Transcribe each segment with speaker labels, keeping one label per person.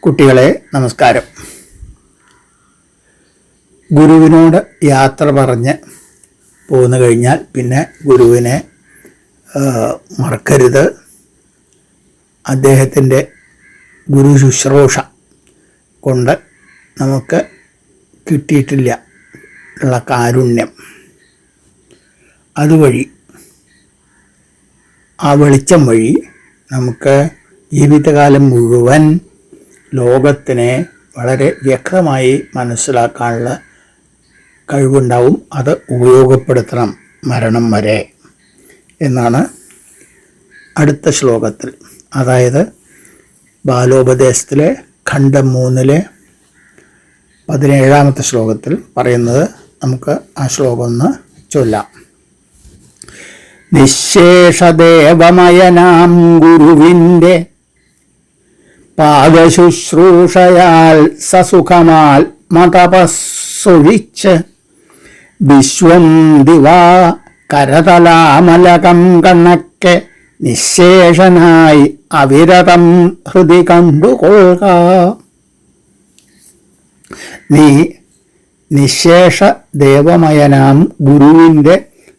Speaker 1: കുട്ടികളെ നമസ്കാരം. ഗുരുവിനോട് യാത്ര പറഞ്ഞ് പോന്നു കഴിഞ്ഞാൽ പിന്നെ ഗുരുവിനെ മറക്കരുത്. അദ്ദേഹത്തിൻ്റെ ഗുരു ശുശ്രൂഷ കൊണ്ട് നമുക്ക് കിട്ടിയിട്ടില്ല ഉള്ള കാരുണ്യം, അതുവഴി ആ വെളിച്ചം വഴി നമുക്ക് ജീവിതകാലം മുഴുവൻ ലോകത്തിനെ വളരെ വ്യക്തമായി മനസ്സിലാക്കാനുള്ള കഴിവുണ്ടാവും. അത് ഉപയോഗപ്പെടുത്തണം മരണം വരെ എന്നാണ് അടുത്ത ശ്ലോകത്തിൽ, അതായത് ബാലോപദേശത്തിലെ ഖണ്ഡം 3 17-ാമത്തെ ശ്ലോകത്തിൽ പറയുന്നത്. നമുക്ക് ആ ശ്ലോകം ഒന്ന് ചൊല്ലാം. നിശേഷദേവമയനാം ഗുരുവിൻ്റെ പാദശുശ്രൂഷയാൽ സസുഖമാത്മതപസ്സൊഴിച്ച് വിശ്വം ദിവാ കരതലാമലകം കണക്കെ നിശേഷനായി അവിരതം ഹൃദി കണ്ടുകൊള്ളുക. നീ നിശേഷ ദേവമയനാം ഗുരുവിൻ്റെ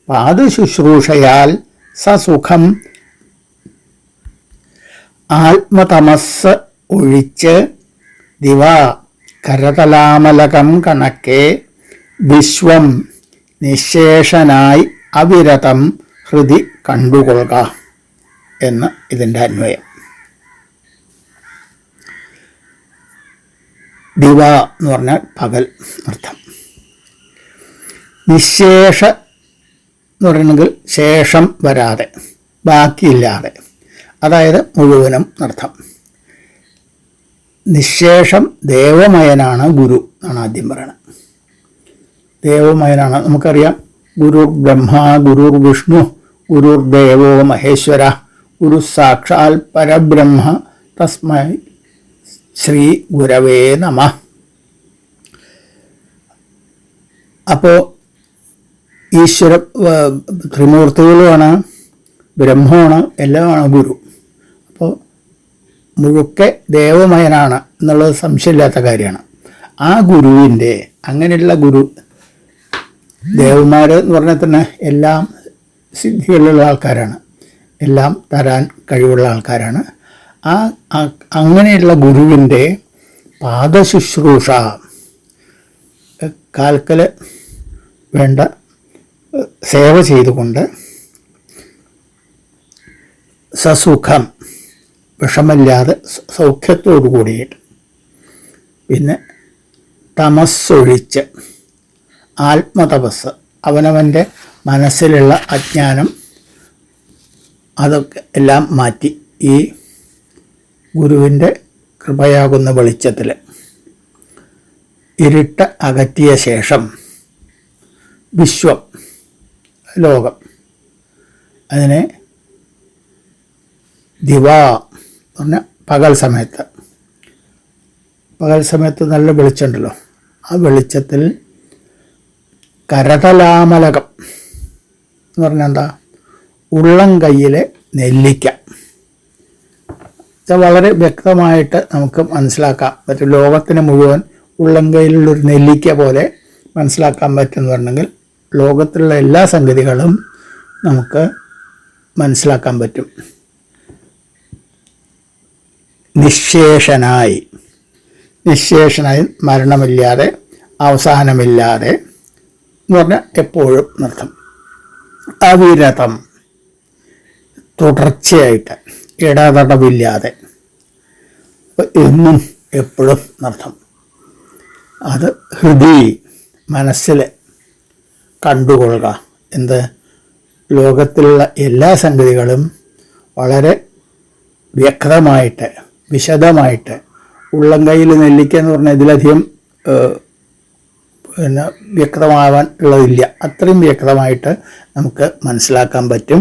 Speaker 1: പാദശുശ്രൂഷയാൽ സസുഖം ആത്മതമസ് ഒഴിച്ച് ദിവാ കരതലാമലകം കണക്കെ വിശ്വം നിശേഷനായി അവിരതം ഹൃദി കണ്ടുകൊള്ളുക എന്ന് ഇതിൻ്റെ അന്വയം. ദിവ എന്ന് പറഞ്ഞാൽ പകൽ അർത്ഥം. നിശേഷ എന്ന് പറയുന്നെങ്കിൽ ശേഷം വരാതെ, ബാക്കിയില്ലാതെ, അതായത് മുഴുവനും അർത്ഥം. നിശേഷം ദേവമയനാണ് ഗുരു എന്നാണ് ആദ്യം പറയുന്നത്. ദേവമയനാണ്. നമുക്കറിയാം, ഗുരുർ ബ്രഹ്മ, ഗുരുർ വിഷ്ണു, ഗുരുർ ദേവോ മഹേശ്വര, ഗുരു സാക്ഷാൽ പരബ്രഹ്മ തസ്മൈ ശ്രീ ഗുരവേ നമഃ. അപ്പോൾ ഈശ്വര ത്രിമൂർത്തികളുമാണ്, ബ്രഹ്മമാണ്, എല്ലാമാണ് ഗുരു. അപ്പോൾ മുഴുക്കെ ദേവമയനാണ് എന്നുള്ളത് സംശയമില്ലാത്ത കാര്യമാണ്. ആ ഗുരുവിൻ്റെ, അങ്ങനെയുള്ള ഗുരു, ദേവന്മാർ എന്ന് പറഞ്ഞാൽ തന്നെ എല്ലാം സിദ്ധികളുള്ള ആൾക്കാരാണ്, എല്ലാം തരാൻ കഴിവുള്ള ആൾക്കാരാണ്. അങ്ങനെയുള്ള ഗുരുവിൻ്റെ പാദശുശ്രൂഷ, കാൽക്കൽ വേണ്ട സേവ ചെയ്തുകൊണ്ട് സസുഖം, വിഷമല്ലാതെ സൗഖ്യത്തോടു കൂടിയിട്ട്, പിന്നെ തമസ്സൊഴിച്ച്, ആത്മതപസ്, അവനവൻ്റെ മനസ്സിലുള്ള അജ്ഞാനം അതൊക്കെ എല്ലാം മാറ്റി ഈ ഗുരുവിൻ്റെ കൃപയാകുന്ന വെളിച്ചത്തിൽ ഇരുട്ട് അകറ്റിയ ശേഷം വിശ്വം, ലോകം, അതിനെ ദിവാ പറഞ്ഞ പകൽ സമയത്ത് നല്ല വെളിച്ചമുണ്ടല്ലോ, ആ വെളിച്ചത്തിൽ കരതലാമലകം എന്ന് പറഞ്ഞാൽ എന്താ, ഉള്ളം കയ്യിലെ നെല്ലിക്ക. വളരെ വ്യക്തമായിട്ട് നമുക്ക് മനസ്സിലാക്കാൻ പറ്റും. ലോകത്തിന് മുഴുവൻ ഉള്ളം കയ്യിലുള്ളൊരു നെല്ലിക്ക പോലെ മനസ്സിലാക്കാൻ പറ്റുന്നുണ്ടെങ്കിൽ ലോകത്തിലുള്ള എല്ലാ സംഗതികളും നമുക്ക് മനസ്സിലാക്കാൻ പറ്റും. നിശേഷനായി മരണമില്ലാതെ, അവസാനമില്ലാതെ എന്ന് പറഞ്ഞാൽ എപ്പോഴും എന്നർത്ഥം. അവിരതം, തുടർച്ചയായിട്ട്, ഇടതടവില്ലാതെ, എന്നും എപ്പോഴും എന്നർത്ഥം. അത് ഹൃദി, മനസ്സിൽ കണ്ടുകൊള്ളുക. എന്ത്, ലോകത്തിലുള്ള എല്ലാ സംഗതികളും വളരെ വ്യക്തമായിട്ട്, വിശദമായിട്ട്, ഉള്ളം കയ്യിൽ നെല്ലിക്ക എന്ന് പറഞ്ഞാൽ ഇതിലധികം പിന്നെ വ്യക്തമാവാൻ ഉള്ളതില്ല, അത്രയും വ്യക്തമായിട്ട് നമുക്ക് മനസ്സിലാക്കാൻ പറ്റും.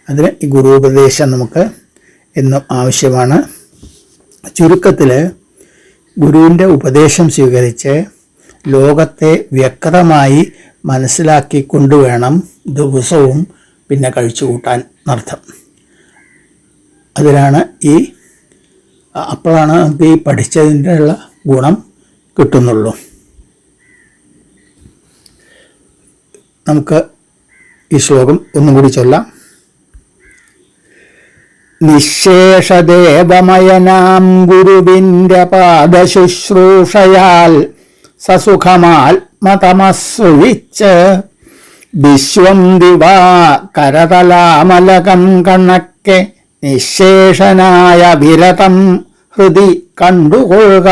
Speaker 1: അതിന് ഈ ഗുരുപദേശം നമുക്ക് എന്നും ആവശ്യമാണ്. ചുരുക്കത്തിൽ ഗുരുവിൻ്റെ ഉപദേശം സ്വീകരിച്ച് ലോകത്തെ വ്യക്തമായി മനസ്സിലാക്കിക്കൊണ്ട് വേണം ദിവസവും പിന്നെ കഴിച്ചു കൂട്ടാൻ എന്നർത്ഥം. അതിനാണ് ഈ അപ്പോഴാണ് നമുക്ക് ഈ പഠിച്ചതിൻ്റെ ഉള്ള ഗുണം കിട്ടുന്നുള്ളൂ. നമുക്ക് ഈ ശ്ലോകം ഒന്നും കൂടി ചൊല്ലാം. നിശേഷദേവമയനാം ഗുരുവിൻ്റെ പാദശുശ്രൂഷയാൽ സസുഖമാത്മതമസ്സുഴിച്ച് വിശ്വം ദിവാ കരതലാമലകം കണക്കെ നിശേഷനായ വിരതം ഹൃദി കണ്ടുകൊള്ളുക.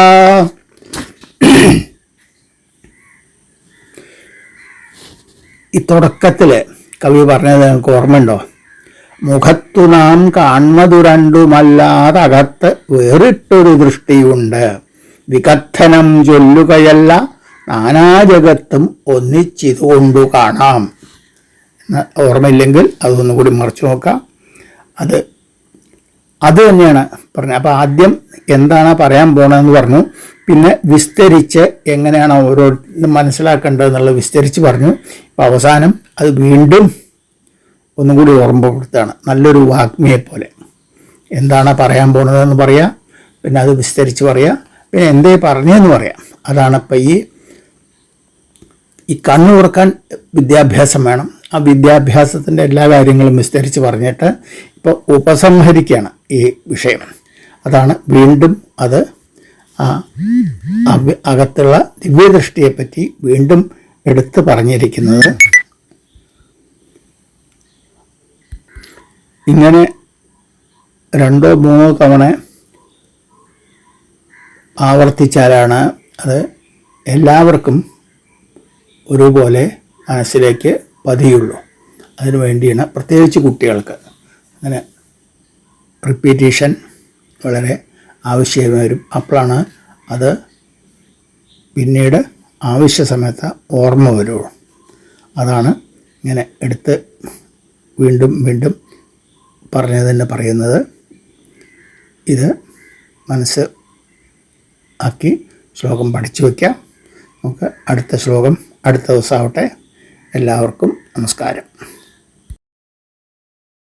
Speaker 1: ഈ തുടക്കത്തിൽ കവി പറഞ്ഞത് നിങ്ങൾക്ക് ഓർമ്മയുണ്ടോ? മുഖത്തു നാം കാൺമതു രണ്ടുമല്ലാതകത്ത് വേറിട്ടൊരു ദൃഷ്ടിയുണ്ട്, വികഥനം ചൊല്ലുകയല്ല നാനാജഗത്തും ഒന്നിച്ചിതുകൊണ്ടു കാണാം. ഓർമ്മയില്ലെങ്കിൽ അതൊന്നും കൂടി മറിച്ചു നോക്കാം. അത് തന്നെയാണ് പറഞ്ഞത്. അപ്പോൾ ആദ്യം എന്താണ് പറയാൻ പോണതെന്ന് പറഞ്ഞു, പിന്നെ വിസ്തരിച്ച് എങ്ങനെയാണ് ഓരോ മനസ്സിലാക്കേണ്ടതെന്നുള്ളത് വിസ്തരിച്ച് പറഞ്ഞു. അപ്പോൾ അവസാനം അത് വീണ്ടും ഒന്നും കൂടി ഓർമ്മപ്പെടുത്തുകയാണ്, നല്ലൊരു വാഗ്മിയെ പോലെ. എന്താണ് പറയാൻ പോണതെന്ന് പറയുക, പിന്നെ അത് വിസ്തരിച്ച് പറയുക, പിന്നെ എന്തേ പറഞ്ഞതെന്ന് പറയാം. അതാണ് ഇപ്പം ഈ കണ്ണു തുറക്കാൻ വിദ്യാഭ്യാസം വേണം. ആ വിദ്യാഭ്യാസത്തിൻ്റെ എല്ലാ കാര്യങ്ങളും വിസ്തരിച്ച് പറഞ്ഞിട്ട് ഇപ്പോൾ ഉപസംഹരിക്കുകയാണ് ഈ വിഷയം. അതാണ് വീണ്ടും അത് അകത്തുള്ള ദിവ്യദൃഷ്ടിയെപ്പറ്റി വീണ്ടും എടുത്ത് പറഞ്ഞിരിക്കുന്നത്. ഇങ്ങനെ 2-3 തവണ ആവർത്തിച്ചാലാണ് അത് എല്ലാവർക്കും ഒരുപോലെ മനസ്സിലേക്ക് പതിയുള്ളൂ. അതിനു വേണ്ടിയാണ് പ്രത്യേകിച്ച് കുട്ടികൾക്ക് അങ്ങനെ റിപ്പീറ്റേഷൻ വളരെ ആവശ്യമായി വരും. അപ്പോഴാണ് അത് പിന്നീട് ആവശ്യ സമയത്ത് ഓർമ്മ വരുള്ളൂ. അതാണ് ഇങ്ങനെ എടുത്ത് വീണ്ടും വീണ്ടും പറഞ്ഞത് തന്നെ പറയുന്നത്. ഇത് മനസ്സ് ആക്കി ശ്ലോകം പഠിച്ചു വയ്ക്കാം. നമുക്ക് അടുത്ത ശ്ലോകം അടുത്ത ദിവസമാവട്ടെ. എല്ലാവർക്കും നമസ്കാരം.